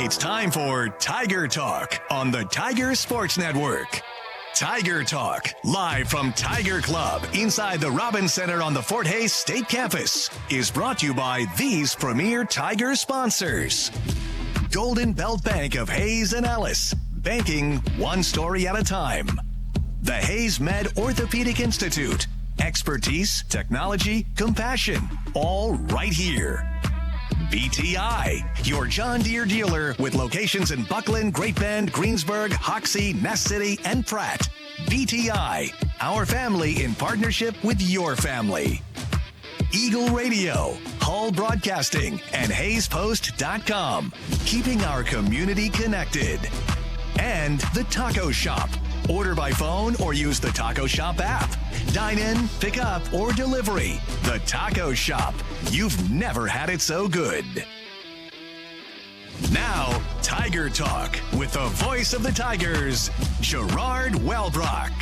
It's time for Tiger Talk on the Tiger Sports Network. Tiger Talk, live from Tiger Club inside the Robins Center on the Fort Hays State Campus, is brought to you by these premier Tiger sponsors. Golden Belt Bank of Hayes and Ellis, banking one story at a time. The Hayes Med Orthopedic Institute, expertise, technology, compassion, all right here. BTI, your John Deere dealer with locations in Buckland, Great Bend, Greensburg, Hoxie, Ness City, and Pratt. BTI, our family in partnership with your family. Eagle Radio, Hull Broadcasting, and HayesPost.com, keeping our community connected. And The Taco Shop. Order by phone or use the Taco Shop app. Dine in, pick up, or delivery. The Taco Shop. You've never had it so good. Now, Tiger Talk with the voice of the Tigers, Gerard Wellbrock.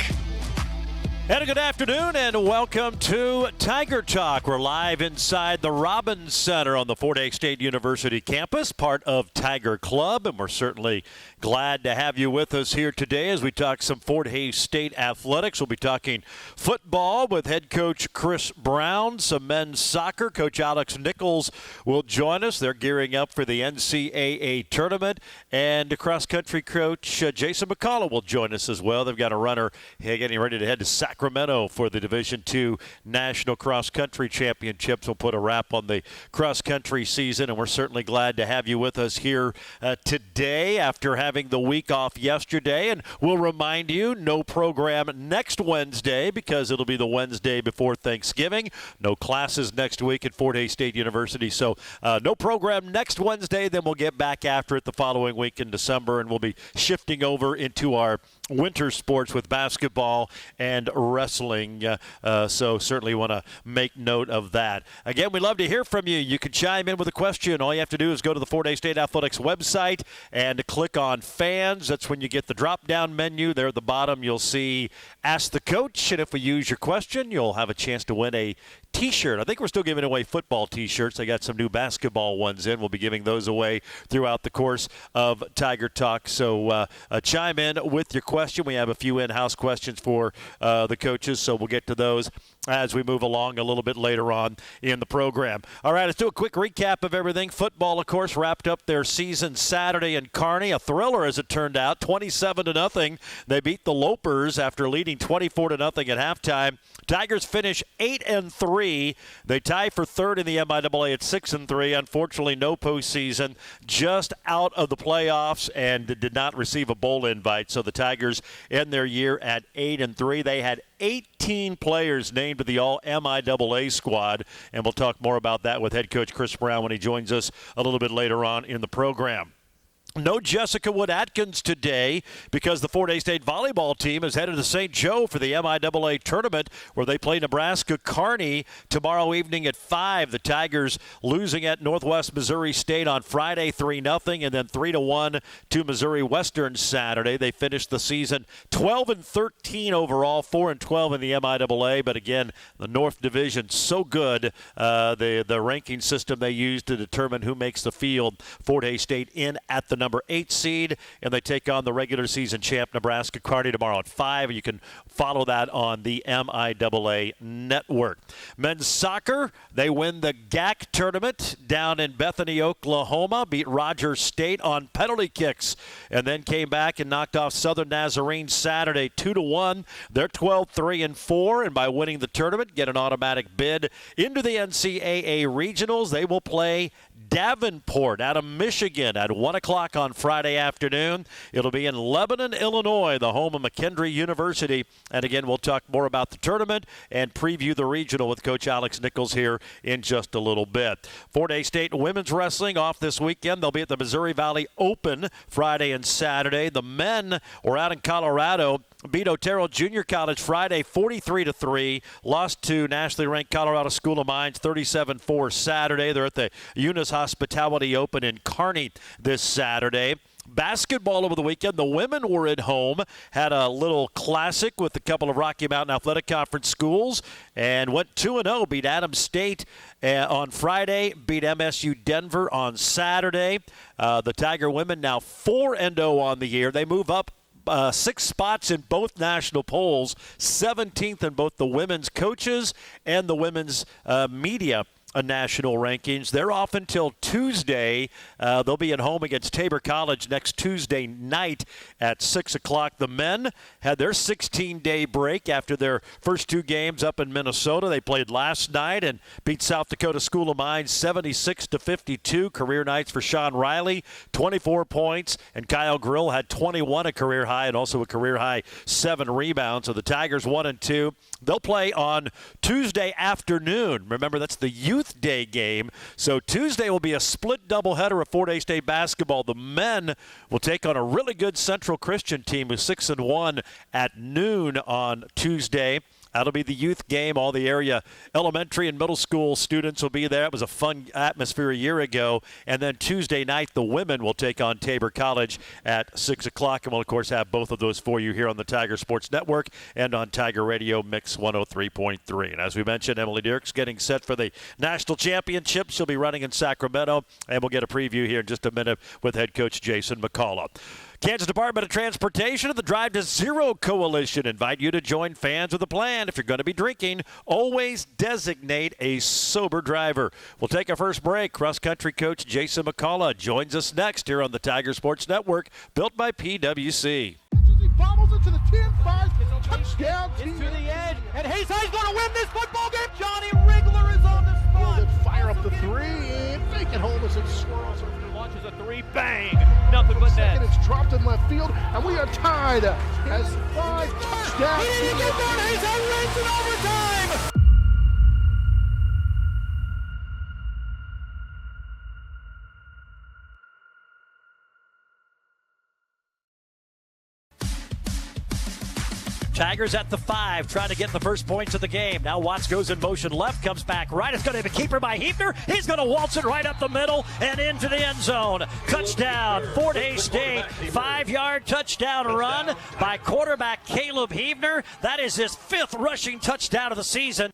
And a good afternoon and welcome to Tiger Talk. We're live inside the Robins Center on the Fort Hays State University campus, part of Tiger Club, and we're certainly glad to have you with us here today as we talk some Fort Hays State athletics. We'll be talking football with head coach Chris Brown, some men's soccer. Coach Alex Nichols will join us. They're gearing up for the NCAA tournament, and cross-country coach Jason McCullough will join us as well. They've got a runner getting ready to head to Sacramento for the Division II National Cross Country Championships. We'll put a wrap on the cross country season, and we're certainly glad to have you with us here today after having the week off yesterday. And we'll remind you, no program next Wednesday because it'll be the Wednesday before Thanksgiving. No classes next week at Fort Hays State University. So no program next Wednesday. Then we'll get back after it the following week in December, and we'll be shifting over into our winter sports with basketball and wrestling. So certainly want to make note of that. Again, we'd love to hear from you. You can chime in with a question. All you have to do is go to the Fort Hays State Athletics website and click on fans. That's when you get the drop-down menu. There at the bottom, you'll see Ask the Coach. And if we use your question, you'll have a chance to win a T-shirt. I think we're still giving away football T-shirts. I got some new basketball ones in. We'll be giving those away throughout the course of Tiger Talk. So chime in with your question. We have a few in-house questions for the coaches, so we'll get to those as we move along a little bit later on in the program. All right, let's do a quick recap of everything. Football, of course, wrapped up their season Saturday in Kearney. A thriller, as it turned out, 27-0. They beat the Lopers after leading 24-0 at halftime. Tigers finish 8-3. They tie for third in the MIAA at 6-3. Unfortunately, no postseason, just out of the playoffs and did not receive a bowl invite. So the Tigers end their year at 8-3. They had 18 players named to the All-MIAA squad, and we'll talk more about that with head coach Chris Brown when he joins us a little bit later on in the program. No Jessica Wood-Atkins today because the Fort Hays State volleyball team is headed to St. Joe for the MIAA tournament where they play Nebraska Kearney tomorrow evening at 5. The Tigers losing at Northwest Missouri State on Friday 3-0 and then 3-1 to Missouri Western Saturday. They finished the season 12-13 overall, 4-12 in the MIAA. But again, the North Division so good. The ranking system they use to determine who makes the field. Fort Hays State in at the number 8 seed, and they take on the regular season champ Nebraska Kearney tomorrow at 5. You can follow that on the MIAA network. Men's soccer, they win the GAC tournament down in Bethany, Oklahoma, beat Rogers State on penalty kicks, and then came back and knocked off Southern Nazarene Saturday 2-1. They're 12-3-4, and by winning the tournament, get an automatic bid into the NCAA regionals. They will play Davenport out of Michigan at 1 o'clock on Friday afternoon. It'll be in Lebanon, Illinois, the home of McKendree University. And again, we'll talk more about the tournament and preview the regional with Coach Alex Nichols here in just a little bit. Fort Hays State women's wrestling off this weekend. They'll be at the Missouri Valley Open Friday and Saturday. The men were out in Colorado, beat Otero Junior College Friday 43-3, lost to nationally ranked Colorado School of Mines 37-4 Saturday. They're at the Eunice Hospitality Open in Kearney this Saturday. Basketball over the weekend. The women were at home, had a little classic with a couple of Rocky Mountain Athletic Conference schools, and went 2-0, beat Adams State on Friday, beat MSU Denver on Saturday. The Tiger women now 4-0 on the year. They move up 6 spots in both national polls, 17th in both the women's coaches and the women's media national rankings. They're off until Tuesday. They'll be at home against Tabor College next Tuesday night at 6 o'clock. The men had their 16-day break after their first 2 games up in Minnesota. They played last night and beat South Dakota School of Mines 76-52. Career nights for Sean Riley, 24 points, and Kyle Grill had 21, a career high, and also a career high 7 rebounds. So the Tigers 1-2. They'll play on Tuesday afternoon. Remember, that's the Youth Day game. So Tuesday will be a split doubleheader of Fort Hays State basketball. The men will take on a really good Central Christian team who's 6-1 at noon on Tuesday. That'll be the youth game. All the area elementary and middle school students will be there. It was a fun atmosphere a year ago. And then Tuesday night, the women will take on Tabor College at 6 o'clock. And we'll, of course, have both of those for you here on the Tiger Sports Network and on Tiger Radio Mix 103.3. And as we mentioned, Emily Dirks getting set for the National Championship. She'll be running in Sacramento. And we'll get a preview here in just a minute with head coach Jason McCullough. Kansas Department of Transportation and the Drive to Zero Coalition invite you to join Fans with a Plan. If you're going to be drinking, always designate a sober driver. We'll take our first break. Cross-country coach Jason McCullough joins us next here on the Tiger Sports Network, built by PWC. He bobbles it to the 10-5, touchdown. Into the edge, and Hays High's going to win this football game. Johnny Rigler is on the spot. Fire up the 3, and fake it home as it swirls. Launches a 3, bang, nothing but net. It's dropped in left field, and we are tied as 5 touchdowns. He didn't get there, Hays High wins in overtime. Tigers at the 5, trying to get the first points of the game. Now Watts goes in motion left, comes back right. It's going to be a keeper by Heefner. He's going to waltz it right up the middle and into the end zone. Touchdown, Fort Hays State. 5-yard touchdown run by quarterback Caleb Heefner. That is his 5th rushing touchdown of the season.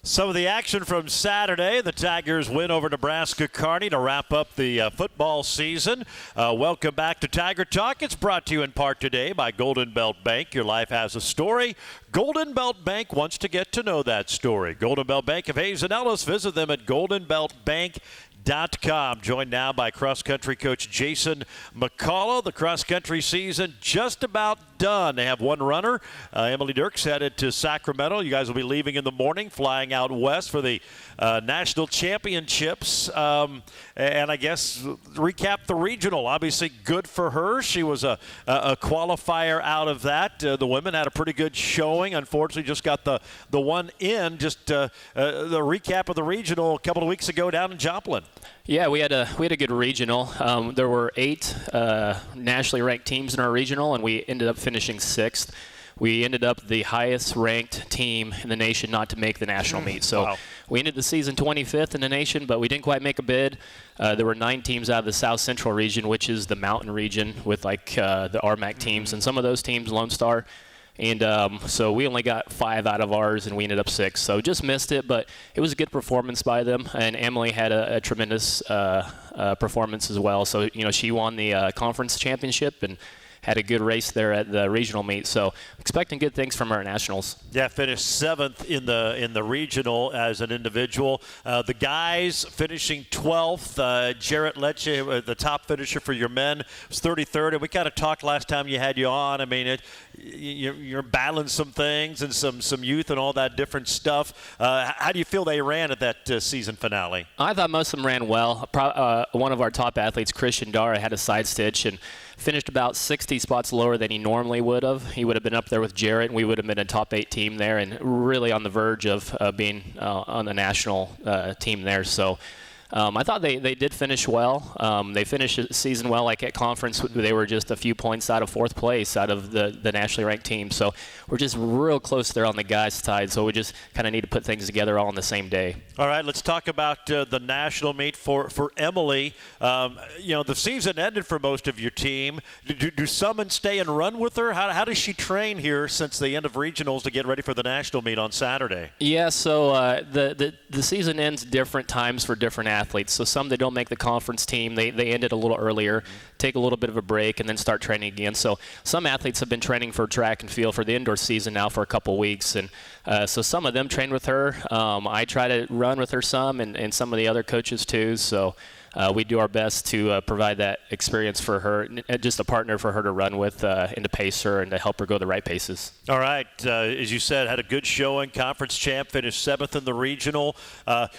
Some of the action from Saturday. The Tigers win over Nebraska Kearney to wrap up the football season. Welcome back to Tiger Talk. It's brought to you in part today by Golden Belt Bank. Your life has a story. Golden Belt Bank wants to get to know that story. Golden Belt Bank of Hays and Ellis. Visit them at goldenbeltbank.com. Joined now by cross-country coach Jason McCullough. The cross-country season just about done. They have one runner. Emily Dirks headed to Sacramento. You guys will be leaving in the morning, flying out west for the national championships. And I guess recap the regional. Obviously good for her. She was a qualifier out of that. The women had a pretty good showing. Unfortunately, just got the one in. Just the recap of the regional a couple of weeks ago down in Joplin. Yeah, we had a good regional. There were 8 nationally ranked teams in our regional, and we ended up finishing 6th. We ended up the highest ranked team in the nation not to make the national meet. So we ended the season 25th in the nation, but we didn't quite make a bid. There were 9 teams out of the South Central region, which is the mountain region with like the RMAC teams, and some of those teams, Lone Star. And so we only got 5 out of ours, and we ended up 6. So just missed it, but it was a good performance by them. And Emily had a tremendous performance as well. So, you know, she won the conference championship and had a good race there at the regional meet. So expecting good things from our nationals. Yeah, finished 7th in the regional as an individual. The guys finishing 12th. Jarrett Lecce, the top finisher for your men, was 33rd. And we kind of talked last time you had you on. I mean, you're battling some things and some youth and all that different stuff. How do you feel they ran at that season finale? I thought most of them ran well. One of our top athletes, Christian Dara, had a side stitch and finished about 60 spots lower than he normally would have. He would have been up there with Jarrett, and we would have been a top 8 team there and really on the verge of being on the national team there. So I thought they did finish well. They finished the season well. Like at conference, they were just a few points out of fourth place out of the nationally ranked team. So we're just real close there on the guys' side. So we just kind of need to put things together all on the same day. All right, let's talk about the national meet for Emily. The season ended for most of your team. Do some stay and run with her? How does she train here since the end of regionals to get ready for the national meet on Saturday? Yeah, so the season ends different times for different athletes. So some that don't make the conference team, they end it a little earlier, take a little bit of a break, and then start training again. So some athletes have been training for track and field for the indoor season now for a couple weeks, and so some of them train with her. I try to run with her some, and some of the other coaches too. So we do our best to provide that experience for her, just a partner for her to run with and to pace her and to help her go the right paces. All right. As you said, had a good showing. Conference champ, finished 7th in the regional.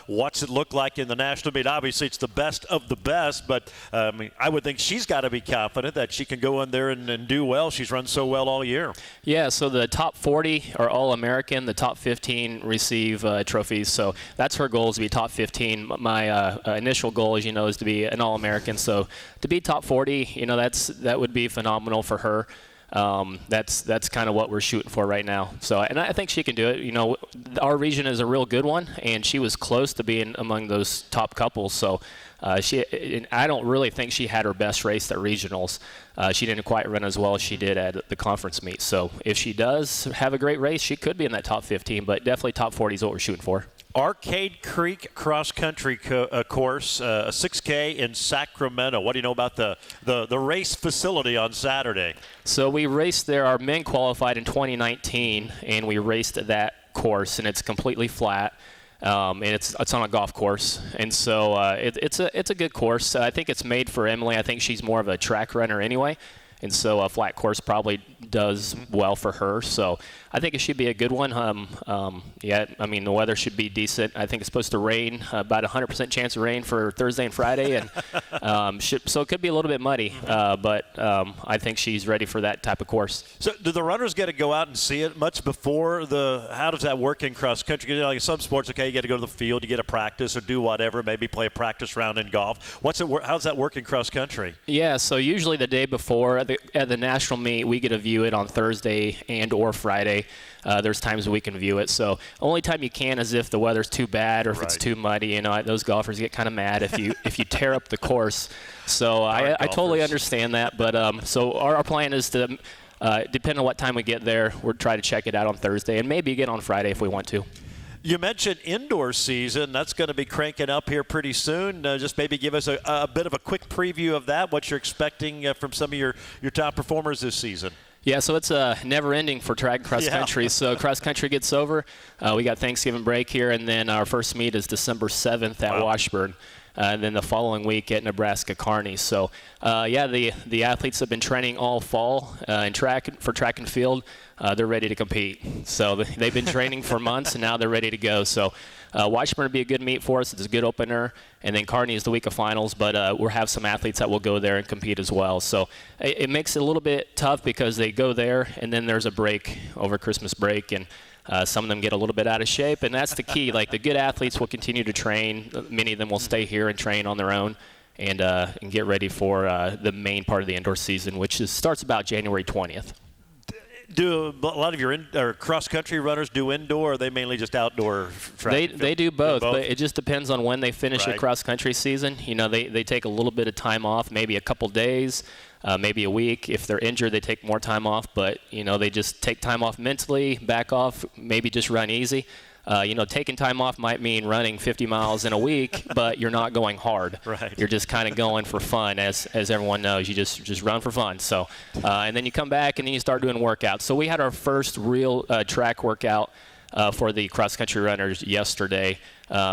What's it look like in the national meet? Obviously, it's the best of the best, but I would think she's got to be confident that she can go in there and do well. She's run so well all year. Yeah, so the top 40 are All-American. The top 15 receive trophies. So that's her goal, is to be top 15. My initial goal, as you know, is to be an All-American. So to be top 40, that would be phenomenal for her. That's kind of what we're shooting for right now. So, and I think she can do it. Our region is a real good one, and she was close to being among those top couples. So, I don't really think she had her best race at regionals. She didn't quite run as well as she did at the conference meet. So, if she does have a great race, she could be in that top 15, but definitely top 40 is what we're shooting for. Arcade Creek Cross Country course, a 6K in Sacramento. What do you know about the race facility on Saturday? So we raced there. Our men qualified in 2019, and we raced that course, and it's completely flat. And it's on a golf course, and so it's a good course. I think it's made for Emily. I think she's more of a track runner anyway, and so a flat course probably does well for her. So I think it should be a good one. The weather should be decent. I think it's supposed to rain, about 100% chance of rain for Thursday and Friday, and so it could be a little bit muddy. But I think she's ready for that type of course. So do the runners get to go out and see it much before how does that work in cross country? Like in some sports, okay, you get to go to the field, you get to practice or do whatever, maybe play a practice round in golf. How's that work in cross country? Yeah, so usually the day before at the national meet, we get to view it on Thursday and or Friday. There's times we can view it. So only time you can is if the weather's too bad or if it's too muddy. Those golfers get kind of mad if you tear up the course. So I totally understand that. But so our plan is to, depending on what time we get there, we'll try to check it out on Thursday and maybe get on Friday if we want to. You mentioned indoor season. That's going to be cranking up here pretty soon. Just maybe give us a bit of a quick preview of that, what you're expecting from some of your top performers this season. Yeah, so it's never ending for track and cross country. So cross country gets over. We got Thanksgiving break here, and then our first meet is December 7th at Washburn. And then the following week at Nebraska Kearney. So, the athletes have been training all fall in track and field. They're ready to compete. So they've been training for months, and now they're ready to go. So Washburn will be a good meet for us. It's a good opener. And then Kearney is the week of finals, but we'll have some athletes that will go there and compete as well. So it makes it a little bit tough because they go there, and then there's a break over Christmas break, and some of them get a little bit out of shape, and that's the key. Like the good athletes will continue to train. Many of them will stay here and train on their own and get ready for the main part of the indoor season, which starts about January 20th. Do a lot of your cross-country runners do indoor, or are they mainly just outdoor track? They do both, but it just depends on when they finish a cross-country season. They take a little bit of time off, maybe a couple days, maybe a week. If they're injured, they take more time off, but, they just take time off mentally, back off, maybe just run easy. Taking time off might mean running 50 miles in a week, but you're not going hard. Right. You're just kind of going for fun, as everyone knows. You just run for fun. So, and then you come back and then you start doing workouts. So we had our first real track workout for the cross-country runners yesterday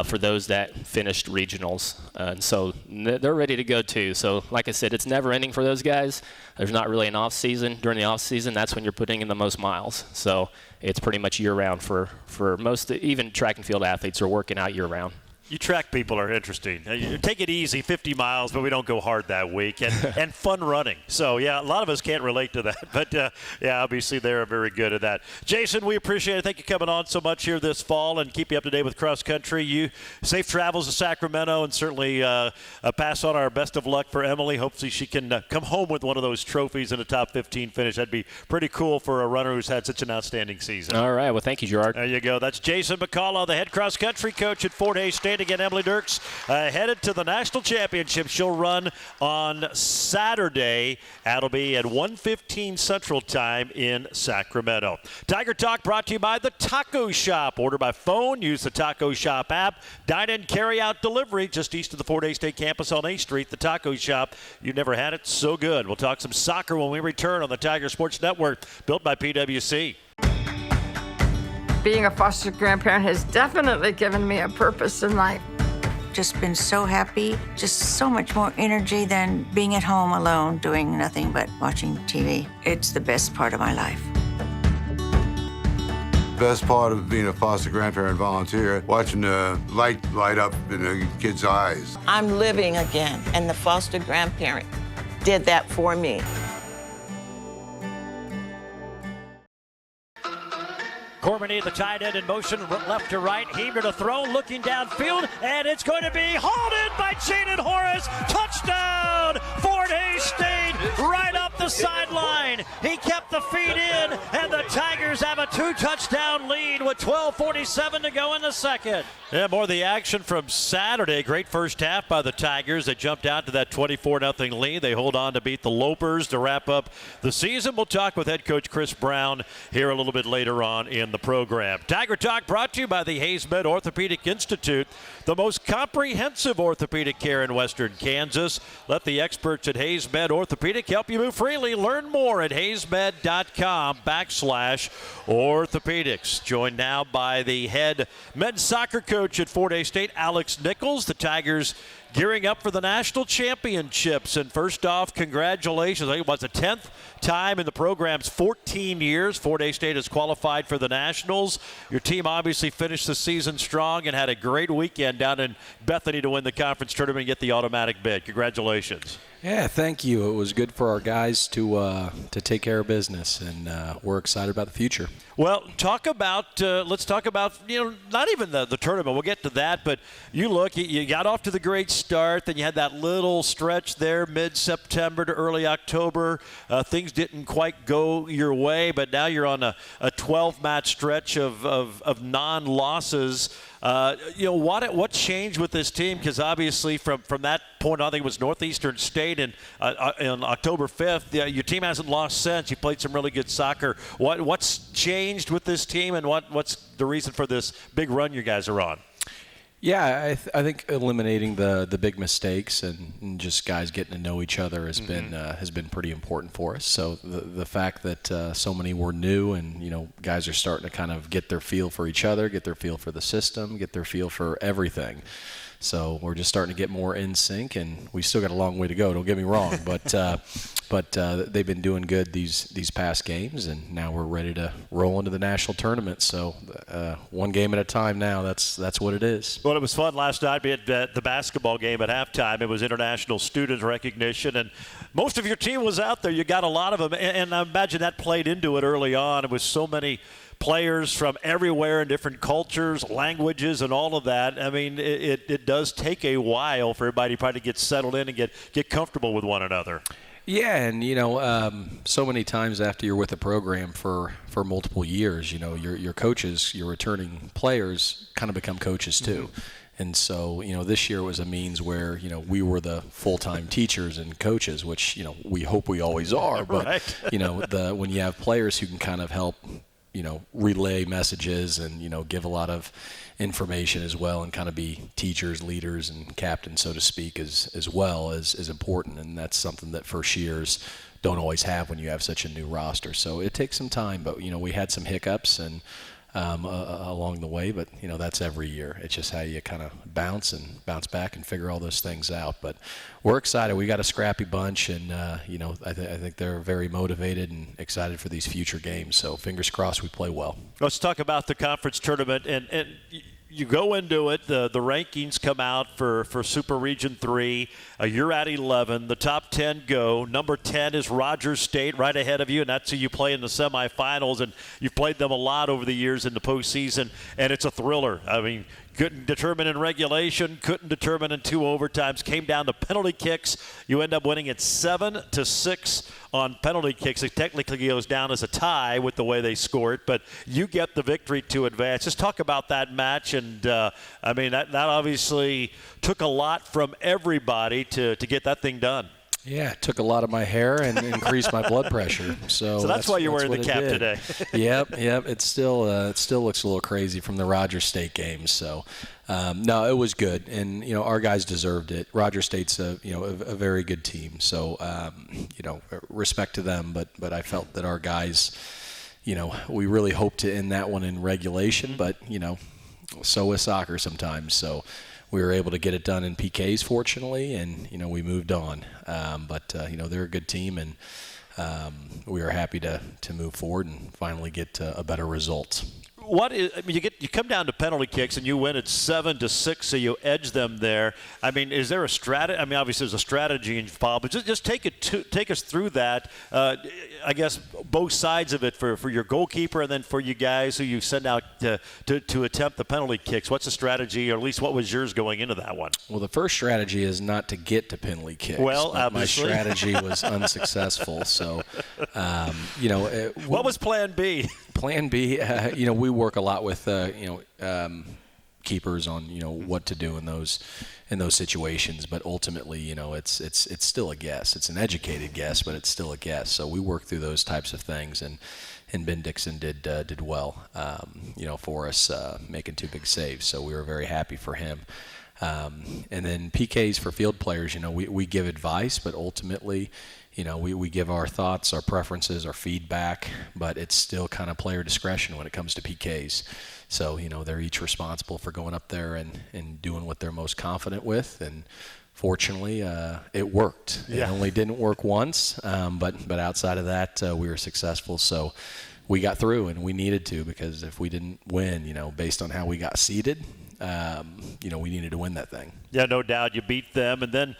for those that finished regionals. And so they're ready to go too. So like I said, it's never ending for those guys. There's not really an off-season. During the off-season, that's when you're putting in the most miles. So it's pretty much year-round for most, even track and field athletes are working out year-round. You track people are interesting. You take it easy, 50 miles, but we don't go hard that week, and fun running. So, yeah, a lot of us can't relate to that. But, yeah, obviously they're very good at that. Jason, we appreciate it. Thank you for coming on so much here this fall and keep you up to date with cross country. You safe travels to Sacramento, and certainly pass on our best of luck for Emily. Hopefully she can come home with one of those trophies in a top 15 finish. That'd be pretty cool for a runner who's had such an outstanding season. All right. Well, thank you, Gerard. There you go. That's Jason McCullough, the head cross country coach at Fort Hays State. Again, Emily Dirks headed to the national championship. She'll run on Saturday. That'll be at 1:15 Central Time in Sacramento. Tiger Talk brought to you by the Taco Shop. Order by phone. Use the Taco Shop app. Dine-in, carry-out delivery just east of the Fort Hays State campus on A Street. The Taco Shop. You've never had it? So good. We'll talk some soccer when we return on the Tiger Sports Network, built by PwC. Being a foster grandparent has definitely given me a purpose in life. Just been so happy, just so much more energy than being at home alone doing nothing but watching TV. It's the best part of my life. Best part of being a foster grandparent volunteer, watching the light up in the kids' eyes. I'm living again, and the foster grandparent did that for me. Cormany, the tight end, in motion, left to right. Heber to throw, looking downfield, and it's going to be halted by Jaden Horace. Touchdown, Fort Hays State, right up the sideline. He kept the feet in, and the Tigers have a 2-touchdown lead with 12:47 to go in the second. Yeah, more of the action from Saturday. Great first half by the Tigers. They jumped out to that 24-0 lead. They hold on to beat the Lopers to wrap up the season. We'll talk with head coach Chris Brown here a little bit later on in the program. Tiger Talk brought to you by the HaysMed Orthopedic Institute, the most comprehensive orthopedic care in Western Kansas. Let the experts at HaysMed Orthopedic help you move freely. Learn more at haysmed.com/orthopedics. Joined now by the head men's soccer coach at Fort Hays State, Alex Nichols. The Tigers gearing up for the national championships. And first off, congratulations. I think it was the 10th time in the program's 14 years Fort Hays State has qualified for the Nationals. Your team obviously finished the season strong and had a great weekend down in Bethany to win the conference tournament and get the automatic bid. Congratulations. Yeah, thank you. It was good for our guys to take care of business, and we're excited about the future. Well, let's talk about, not even the tournament. We'll get to that, but you got off to the great start, then you had that little stretch there mid-September to early October. Things didn't quite go your way, but now you're on a 12-match stretch of non-losses. What changed with this team? Because obviously from that point on, I think it was Northeastern State on October 5th. Your team hasn't lost since. You played some really good soccer. What's changed with this team, and what's the reason for this big run you guys are on? Yeah, I think eliminating the big mistakes and just guys getting to know each other has been pretty important for us. So the fact that so many were new, and guys are starting to kind of get their feel for each other, get their feel for the system, get their feel for everything. So we're just starting to get more in sync, and we still got a long way to go. Don't get me wrong, but they've been doing good these past games, and now we're ready to roll into the national tournament. So one game at a time now. That's what it is. Well, it was fun last night. We had the basketball game at halftime. It was International Student Recognition, and most of your team was out there. You got a lot of them, and I imagine that played into it early on. It was so many players from everywhere in different cultures, languages, and all of that. I mean, it does take a while for everybody probably to get settled in and get comfortable with one another. Yeah, and so many times after you're with a program for multiple years, your coaches, your returning players kind of become coaches too. Mm-hmm. And so, this year was a means where, we were the full-time teachers and coaches, which, we hope we always are. But, right. When you have players who can kind of help relay messages and, give a lot of information as well, and kind of be teachers, leaders, and captains, so to speak, as well is important. And that's something that first years don't always have when you have such a new roster. So it takes some time, but, we had some hiccups and along the way, but, that's every year. It's just how you kind of bounce back and figure all those things out. But we're excited. We got a scrappy bunch, and, I think they're very motivated and excited for these future games. So fingers crossed we play well. Let's talk about the conference tournament. And you go into it, the rankings come out for Super Region 3. You're at 11. The top 10 go. Number 10 is Rogers State right ahead of you, and that's who you play in the semifinals. And you've played them a lot over the years in the postseason, and it's a thriller. I mean, couldn't determine in regulation, couldn't determine in 2 overtimes, came down to penalty kicks. You end up winning it 7-6 on penalty kicks. It technically goes down as a tie with the way they score it, but you get the victory to advance. Just talk about that match, and I mean, that obviously took a lot from everybody to get that thing done. Yeah, it took a lot of my hair and increased my blood pressure. So that's why you're wearing the cap today. Yep. It still looks a little crazy from the Rogers State games. So, no, it was good, and our guys deserved it. Rogers State's a very good team. So, respect to them. But I felt that our guys, we really hoped to end that one in regulation, but so is soccer sometimes. So. We were able to get it done in PKs, fortunately, and we moved on. But they're a good team, and we are happy to move forward and finally get a better result. You come down to penalty kicks and you win it 7-6, so you edge them there. I mean, is there a strategy? I mean, obviously there's a strategy involved, but just take us through that. I guess both sides of it for your goalkeeper and then for you guys who you send out to attempt the penalty kicks. What's the strategy, or at least what was yours going into that one? Well, the first strategy is not to get to penalty kicks. Well, but obviously. My strategy was unsuccessful. So, what was Plan B? Plan B, we work a lot with keepers on what to do in those situations, but ultimately it's still a guess. It's an educated guess, but it's still a guess. So we work through those types of things, and Ben Dixon did well for us, making 2 big saves. So we were very happy for him. And then PKs for field players, we give advice, but ultimately we give our thoughts, our preferences, our feedback, but it's still kind of player discretion when it comes to PKs. So, they're each responsible for going up there and doing what they're most confident with. And fortunately, it worked. Yeah. It only didn't work once, but outside of that, we were successful. So we got through, and we needed to, because if we didn't win, based on how we got seeded, we needed to win that thing. Yeah, no doubt. You beat them, and then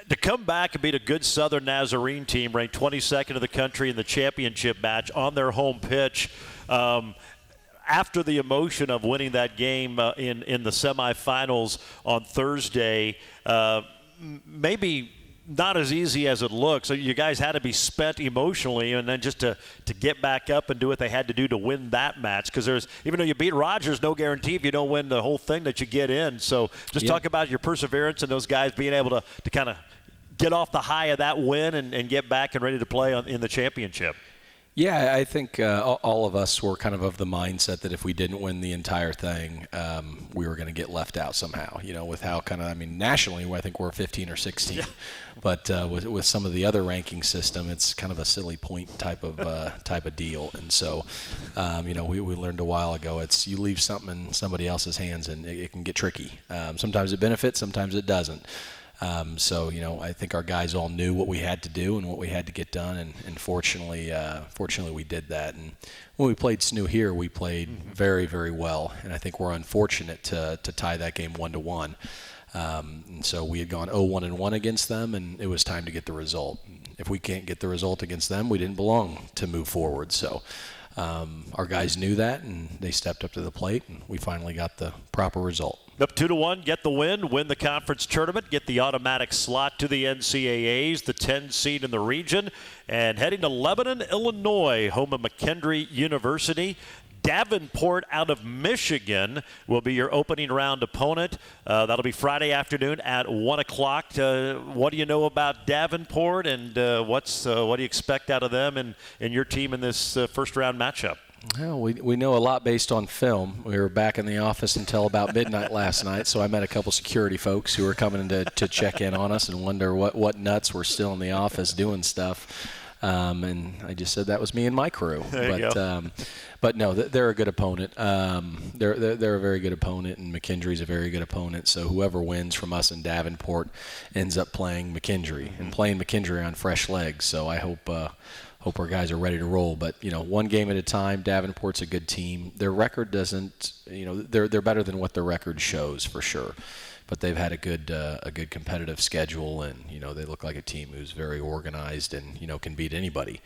to come back and beat a good Southern Nazarene team ranked 22nd in the country in the championship match on their home pitch, after the emotion of winning that game in the semifinals on Thursday, maybe not as easy as it looks. So you guys had to be spent emotionally, and then just to get back up and do what they had to do to win that match. Because even though you beat Rogers, no guarantee if you don't win the whole thing that you get in. So just talk about your perseverance and those guys being able to kind of get off the high of that win and get back and ready to play in the championship. Yeah, I think all of us were kind of the mindset that if we didn't win the entire thing, we were going to get left out somehow, with how nationally, I think we're 15 or 16. Yeah. But with some of the other ranking system, it's kind of a silly point type of deal. And so, we learned a while ago, it's you leave something in somebody else's hands and it can get tricky. Sometimes it benefits, sometimes it doesn't. So, I think our guys all knew what we had to do and what we had to get done, and fortunately we did that. And when we played SNU here, we played very, very well, and I think we're unfortunate to tie that game 1-1. And so we had gone 0-1-1 against them, and it was time to get the result. If we can't get the result against them, we didn't belong to move forward. So our guys knew that, and they stepped up to the plate, and we finally got the proper result. Up 2-1, get the win the conference tournament, get the automatic slot to the NCAAs, the 10 seed in the region, and heading to Lebanon, Illinois, home of McKendree University. Davenport out of Michigan will be your opening round opponent. That'll be Friday afternoon at 1 o'clock. What do you know about Davenport, and what do you expect out of them and your team in this first round matchup? Well, we know a lot based on film. We were back in the office until about midnight last night, so I met a couple security folks who were coming to check in on us and wonder what nuts were still in the office doing stuff. And I just said that was me and my crew. But no, they're a good opponent. They're a very good opponent, and McKendree's a very good opponent. So whoever wins from us in Davenport ends up playing McKendree and playing McKendree on fresh legs. So I hope hope our guys are ready to roll. But, one game at a time. Davenport's a good team. Their record doesn't, they're better than what their record shows for sure. But they've had a good competitive schedule, and, they look like a team who's very organized and, can beat anybody.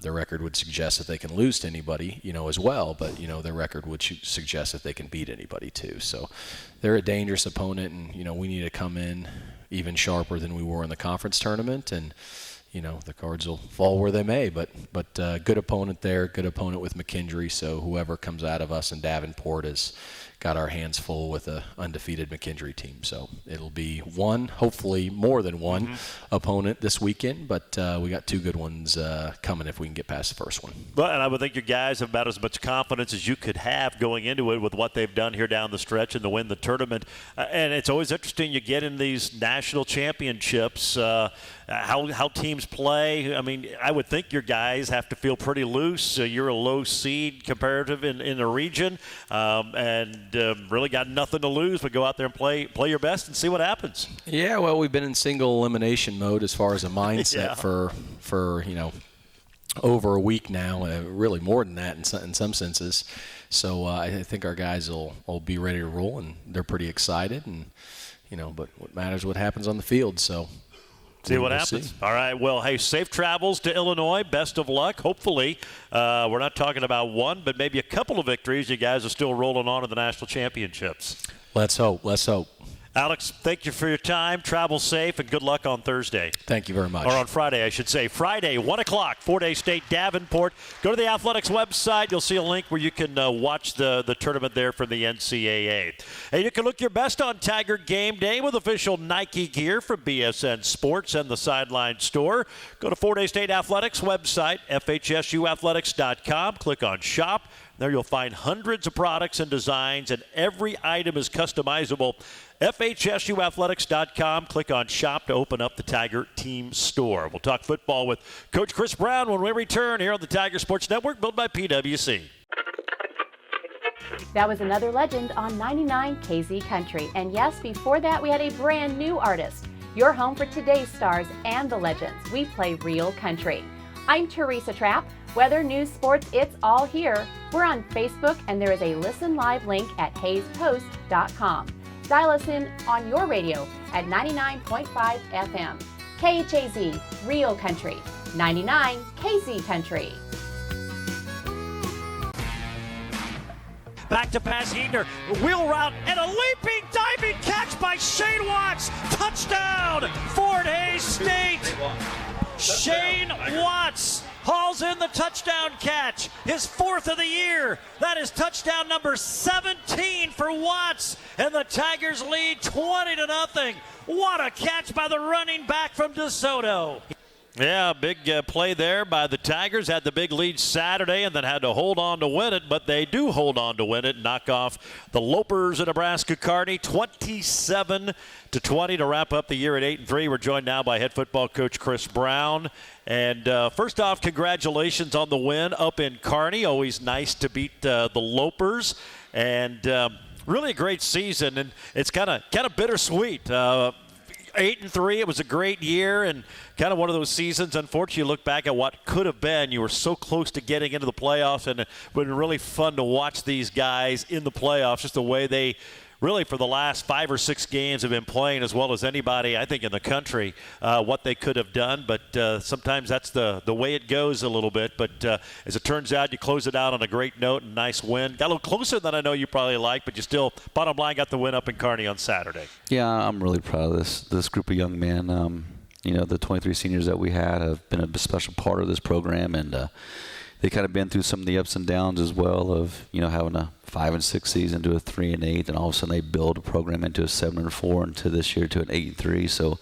Their record would suggest that they can lose to anybody, as well, but, their record would suggest that they can beat anybody too. So they're a dangerous opponent, and, we need to come in even sharper than we were in the conference tournament, and, the cards will fall where they may, but good opponent there, good opponent with McKendree, so whoever comes out of us in Davenport has got our hands full with a undefeated McKendree team. So it'll be one, hopefully more than one opponent this weekend, but we got two good ones coming if we can get past the first one. Well, and I would think your guys have about as much confidence as you could have going into it with what they've done here down the stretch and to win the tournament. And it's always interesting you get in these national championships, how teams play. I mean, I would think your guys have to feel pretty loose. You're a low seed comparative in the region, and really got nothing to lose but go out there and play your best and see what happens. Yeah, well, we've been in single elimination mode as far as a mindset for over a week now, really more than that in some senses. So I think our guys will be ready to roll, and they're pretty excited. And but what matters is what happens on the field. So. See what happens. All right. Well, hey, safe travels to Illinois. Best of luck. Hopefully, we're not talking about one, but maybe a couple of victories. You guys are still rolling on to the national championships. Let's hope. Alex, thank you for your time. Travel safe, and good luck on Thursday. Thank you very much. Or on Friday, I should say. Friday, 1 o'clock, Fort Hays State, Davenport. Go to the Athletics website. You'll see a link where you can watch the tournament there from the NCAA. And you can look your best on Tiger Game Day with official Nike gear from BSN Sports and the Sideline Store. Go to Fort Hays State Athletics website, FHSUathletics.com. Click on Shop. There you'll find hundreds of products and designs, and every item is customizable. FHSUathletics.com. Click on Shop to open up the Tiger Team Store. We'll talk football with Coach Chris Brown when we return here on the Tiger Sports Network, built by PwC. That was another legend on 99 KZ Country. And yes, before that, we had a brand new artist. Your home for today's stars and the legends. We play real country. I'm Teresa Trapp. Weather, news, sports, it's all here. We're on Facebook, and there is a Listen Live link at HaysPost.com. Dial us in on your radio at 99.5 FM. KHAZ, Real Country. 99 KZ Country. Back to pass, Heatner. Wheel route and a leaping, diving catch by Shane Watts. Touchdown, Fort Hays State. Shane Watts hauls in the touchdown catch, his fourth of the year. That is touchdown number 17 for Watts, and the Tigers lead 20-0. What a catch by the running back from DeSoto. Yeah, big play there by the Tigers. Had the big lead Saturday and then had to hold on to win it, but they do hold on to win it. Knock off the Lopers of Nebraska Kearney 27-20 to wrap up the year at 8-3. We're joined now by head football coach Chris Brown. And first off, congratulations on the win up in Kearney. Always nice to beat the Lopers. And really a great season, and it's kind of bittersweet. 8-3, it was a great year and kind of one of those seasons. Unfortunately, you look back at what could have been. You were so close to getting into the playoffs, and it would have been really fun to watch these guys in the playoffs, just the way they really for the last 5 or 6 games have been playing as well as anybody, I think, in the country, what they could have done. But sometimes that's the way it goes a little bit. But as it turns out, you close it out on a great note and nice win. Got a little closer than I know you probably like, but you still, bottom line, got the win up in Kearney on Saturday. Yeah, I'm really proud of this group of young men. The 23 seniors that we had have been a special part of this program, and they kind of been through some of the ups and downs as well of, having a 5-6 season to a 3-8, and all of a sudden they build a program into a 7-4 and to this year to an 8-3. So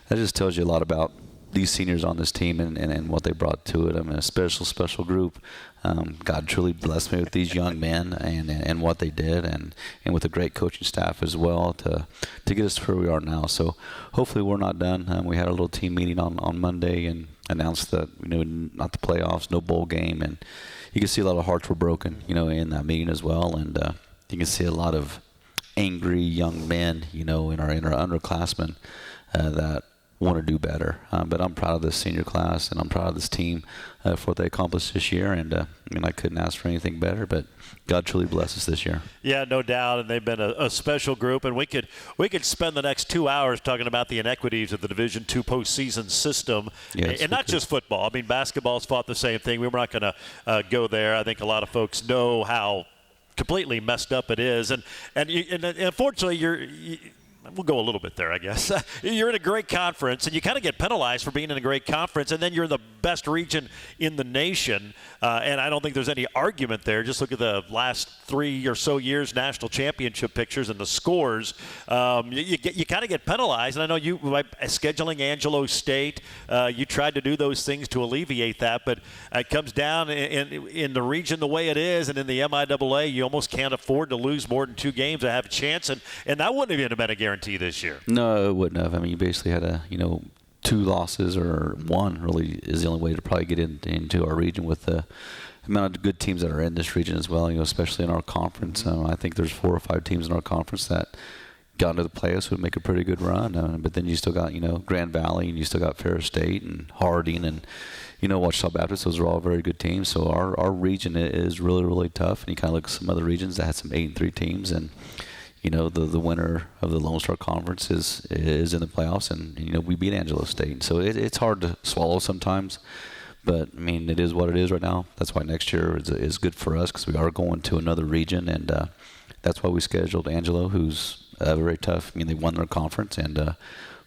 that just tells you a lot about these seniors on this team and what they brought to it. I mean, a special group. God truly blessed me with these young men and what they did, and with a great coaching staff as well to get us to where we are now. So hopefully we're not done. We had a little team meeting on Monday and announced that not the playoffs, no bowl game, and you can see a lot of hearts were broken, in that meeting as well, and you can see a lot of angry young men, in our underclassmen that want to do better. But I'm proud of this senior class, and I'm proud of this team for what they accomplished this year. And I couldn't ask for anything better, but God truly bless us this year. Yeah, no doubt, and they've been a special group. And we could spend the next 2 hours talking about the inequities of the Division II postseason system, yes, and not just football. I mean, basketball's fought the same thing. We're not going to go there. I think a lot of folks know how completely messed up it is, and unfortunately, we'll go a little bit there, I guess. You're in a great conference, and you kind of get penalized for being in a great conference, and then you're in the best region in the nation, and I don't think there's any argument there. Just look at the last 3 or so years' national championship pictures and the scores. You kind of get penalized, and I know you, by scheduling Angelo State, you tried to do those things to alleviate that, but it comes down in the region the way it is, and in the MIAA, you almost can't afford to lose more than 2 games to have a chance, and that wouldn't have been a guarantee this year. No, it wouldn't have. I mean, you basically had 2 losses, or 1 really is the only way to probably get into our region with the amount of good teams that are in this region as well, especially in our conference. I think there's 4 or 5 teams in our conference that got into the playoffs would make a pretty good run. But then you still got, Grand Valley, and you still got Ferris State and Harding and, Ouachita Baptist. Those are all very good teams. So our region is really, really tough. And you kind of look at some other regions that had some 8-3 teams, and the winner of the Lone Star Conference is in the playoffs, and we beat Angelo State. So it's hard to swallow sometimes, but I mean, it is what it is right now. That's why next year is good for us, because we are going to another region, and that's why we scheduled Angelo, who's very tough. I mean, they won their conference, and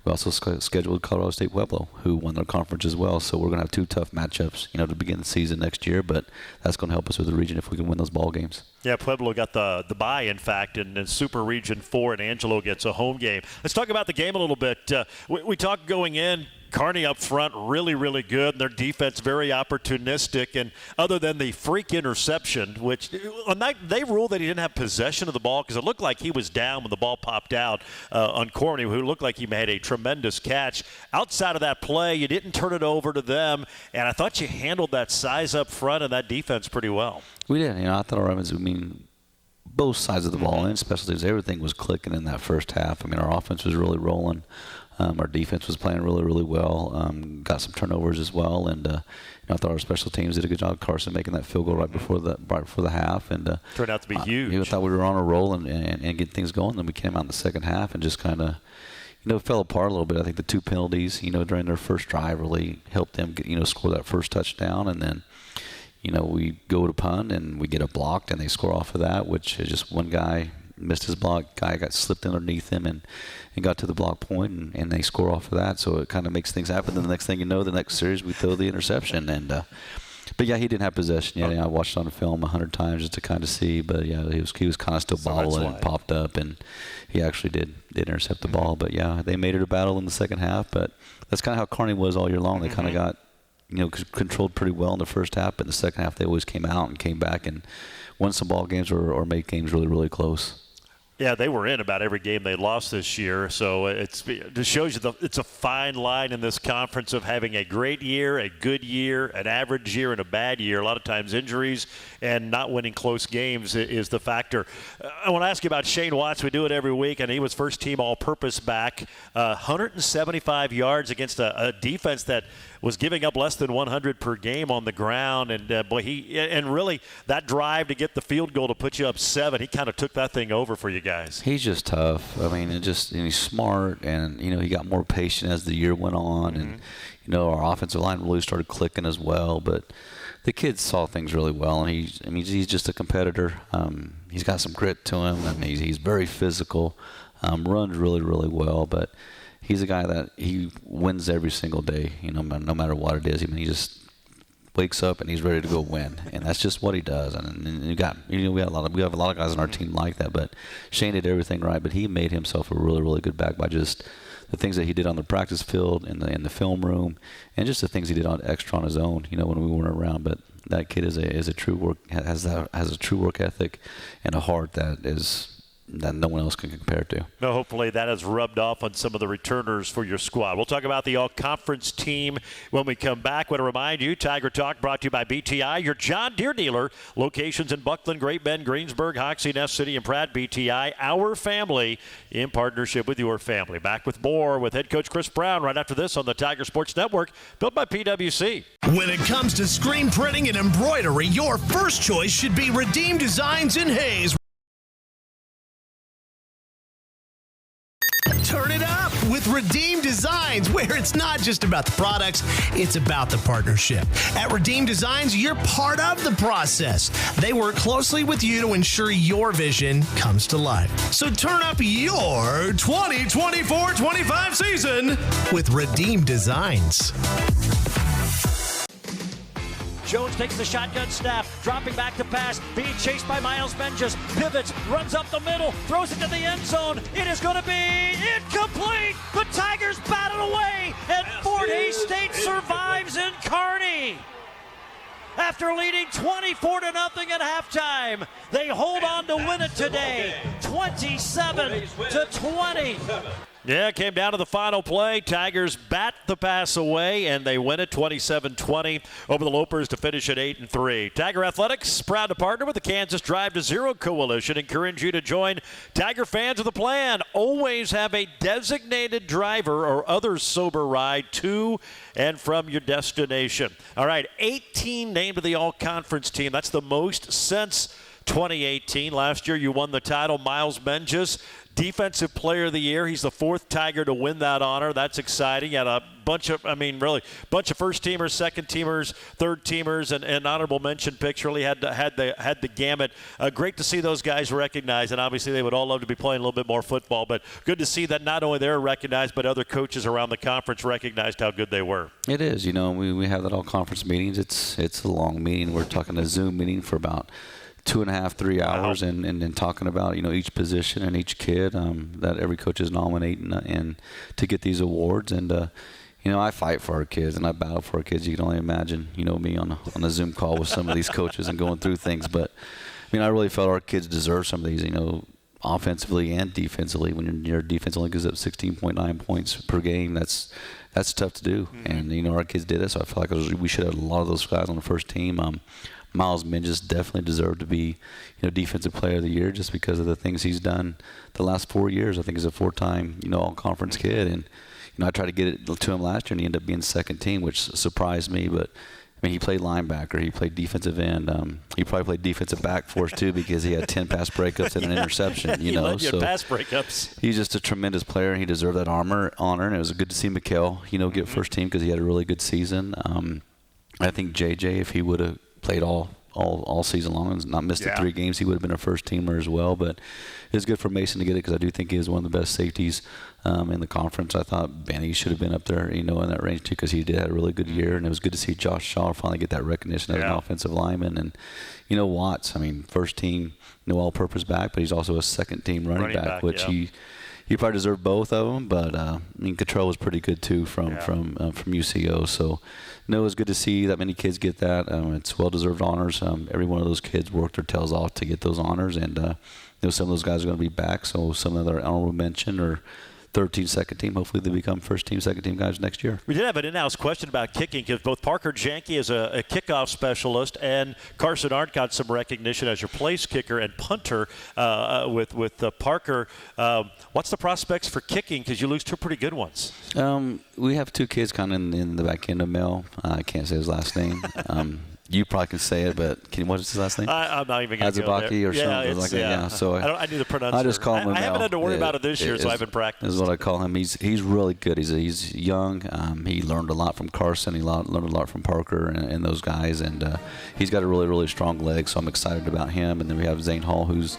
we also scheduled Colorado State Pueblo, who won their conference as well. So we're going to have 2 tough matchups, to begin the season next year. But that's going to help us with the region if we can win those ball games. Yeah, Pueblo got the bye, in fact, in Super Region 4, and Angelo gets a home game. Let's talk about the game a little bit. We talked going in. Kearney up front, really, really good, and their defense very opportunistic. And other than the freak interception, which on that, they ruled that he didn't have possession of the ball because it looked like he was down when the ball popped out on Kearney, who looked like he made a tremendous catch. Outside of that play, you didn't turn it over to them, and I thought you handled that size up front and that defense pretty well. We did. I thought our offense, both sides of the ball, and especially everything was clicking in that first half. Our offense was really rolling. Our defense was playing really, really well. Got some turnovers as well, and I thought our special teams did a good job. Carson making that field goal right before the half, and turned out to be huge. I thought we were on a roll and get things going. Then we came out in the second half and just kind of fell apart a little bit. I think the 2 penalties, during their first drive really helped them score that first touchdown, and then we go to punt and we get it blocked, and they score off of that, which is just one guy missed his block. Guy got slipped underneath him and got to the block point, and they score off of that. So it kind of makes things happen. Then the next thing you know, the next series we throw the interception. And but yeah, he didn't have possession yet. I watched it on the film 100 times just to kind of see. But yeah, he was kind of still bobbling and popped up, and he actually did intercept the ball. But yeah, they made it a battle in the second half. But that's kind of how Kearney was all year long. They kind of got controlled pretty well in the first half, but in the second half they always came out and came back and won some ball games or made games really, really close. Yeah, they were in about every game they lost this year, so it just shows you it's a fine line in this conference of having a great year, a good year, an average year, and a bad year. A lot of times injuries and not winning close games is the factor. I want to ask you about Shane Watts. We do it every week, and he was first-team all-purpose back, 175 yards against a defense that was giving up less than 100 per game on the ground, and really that drive to get the field goal to put you up 7, he kind of took that thing over for you guys. He's just tough. He's smart, and he got more patient as the year went on, and our offensive line really started clicking as well. But the kid saw things really well, and he's just a competitor. He's got some grit to him. He's very physical, runs really, really well, but he's a guy that he wins every single day, no matter what it is. He just wakes up and he's ready to go win, and that's just what he does. And we have a lot of guys on our team like that, but Shane did everything right. But he made himself a really, really good back by just the things that he did on the practice field, in the film room, and just the things he did extra on his own, when we weren't around. But that kid has a true work ethic and a heart that is that no one else can compare to. No, hopefully that has rubbed off on some of the returners for your squad. We'll talk about the all-conference team when we come back. I want to remind you, Tiger Talk brought to you by BTI, your John Deere dealer. Locations in Buckland, Great Bend, Greensburg, Hoxie, Ness City, and Pratt. BTI, our family in partnership with your family. Back with more with head coach Chris Brown right after this on the Tiger Sports Network, built by PwC. When it comes to screen printing and embroidery, your first choice should be Redeem Designs in Hayes. Turn it up with Redeem Designs, where it's not just about the products, it's about the partnership. At Redeem Designs, you're part of the process. They work closely with you to ensure your vision comes to life. So turn up your 2024-25 season with Redeem Designs. Jones takes the shotgun snap, dropping back to pass, being chased by Miles Menges, pivots, runs up the middle, throws it to the end zone. It is going to be incomplete. The Tigers bat it away, and Fort Hays State survives in Kearney. After leading 24-0 at halftime, they hold on to win it today, 27-20. Yeah, it came down to the final play. Tigers bat the pass away, and they win it 27-20 over the Lopers to finish at 8-3. Tiger Athletics, proud to partner with the Kansas Drive to Zero Coalition. Encourage you to join Tiger fans of the plan. Always have a designated driver or other sober ride to and from your destination. All right, 18 named to the all-conference team. That's the most since 2018. Last year you won the title. Miles Menges, Defensive Player of the Year. He's the fourth Tiger to win that honor. That's exciting. He had a bunch of first-teamers, second-teamers, third-teamers, and honorable mention picks. Really had the gamut. Great to see those guys recognized, and obviously they would all love to be playing a little bit more football, but good to see that not only they're recognized, but other coaches around the conference recognized how good they were. It is. We have that all-conference meetings. It's a long meeting. We're talking a Zoom meeting for about 2.5, 3 hours, and talking about each position and each kid that every coach is nominating and to get these awards. And I fight for our kids and I battle for our kids. You can only imagine me on a Zoom call with some of these coaches and going through things. But I really felt our kids deserve some of these. Offensively and defensively. When your defense only gives up 16.9 points per game, that's tough to do. Mm-hmm. And our kids did it, so I feel like we should have a lot of those guys on the first team. Miles Menges definitely deserved to be, Defensive Player of the Year just because of the things he's done the last 4 years. I think he's a 4-time, all-conference kid, and I tried to get it to him last year, and he ended up being second team, which surprised me. But he played linebacker, he played defensive end, he probably played defensive back for us too because he had 10 pass breakups and an interception. So pass breakups. He's just a tremendous player, and he deserved that honor. And it was good to see Mikhail, get first team because he had a really good season. I think JJ, if he would have played all season long and not missed the 3 games, he would have been a first teamer as well. But it was good for Mason to get it because I do think he is one of the best safeties in the conference. I thought Benny should have been up there, in that range too, because he did have a really good year. And it was good to see Josh Shaw finally get that recognition as an offensive lineman. And Watts, first team, all-purpose back, but he's also a second team running back, which he probably deserved both of them. But Cottrell was pretty good too from UCO. So it was good to see that many kids get that. It's well-deserved honors. Every one of those kids worked their tails off to get those honors, and some of those guys are going to be back. So some of their honorable mention or third team, second team, hopefully they become first team, second team guys next year. We did have an in-house question about kicking because both Parker Janke is a kickoff specialist and Carson Arndt got some recognition as your place kicker and punter with Parker. What's the prospects for kicking because you lose 2 pretty good ones? We have 2 kids kind of in the back end of Mel. I can't say his last name. You probably can say it, but what's his last name? I'm not even going to go there. Or something like that. Yeah. So I need to pronounce it. I just call him I haven't had to worry about it this year, so I haven't practiced. This is what I call him. He's really good. He's young. He learned a lot from Carson. He learned a lot from Parker and those guys. And he's got a really, really strong leg, so I'm excited about him. And then we have Zane Hall, who's,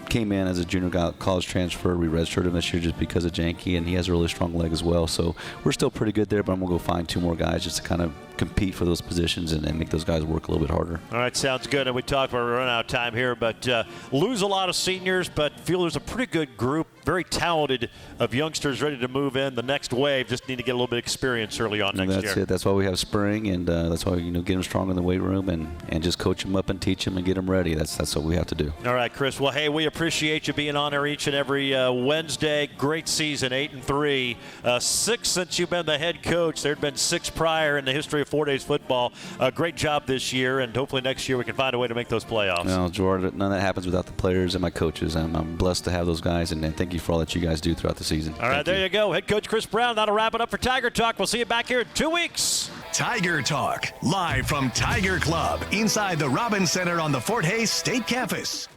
came in as a junior college transfer. We redshirted him this year just because of Janke, and he has a really strong leg as well. So we're still pretty good there, but I'm going to go find 2 more guys just to kind of compete for those positions and make those guys work a little bit harder. All right, sounds good. And we talked about we're running out of time here, but lose a lot of seniors, but feel there's a pretty good group very talented of youngsters ready to move in. The next wave just need to get a little bit of experience early on next year. That's it. That's why we have spring, and that's why get them strong in the weight room and just coach them up and teach them and get them ready. That's what we have to do. All right, Chris. Well, hey, we appreciate you being on there each and every Wednesday. Great season, 8-3. 6 since you've been the head coach. There had been 6 prior in the history of 4 Days football. Great job this year, and hopefully next year we can find a way to make those playoffs. No, Gerard, none of that happens without the players and my coaches. I'm blessed to have those guys, and thank you for all that you guys do throughout the season. All right, there you go. Head coach Chris Brown. That'll wrap it up for Tiger Talk. We'll see you back here in 2 weeks. Tiger Talk, live from Tiger Club inside the Robins Center on the Fort Hays State Campus.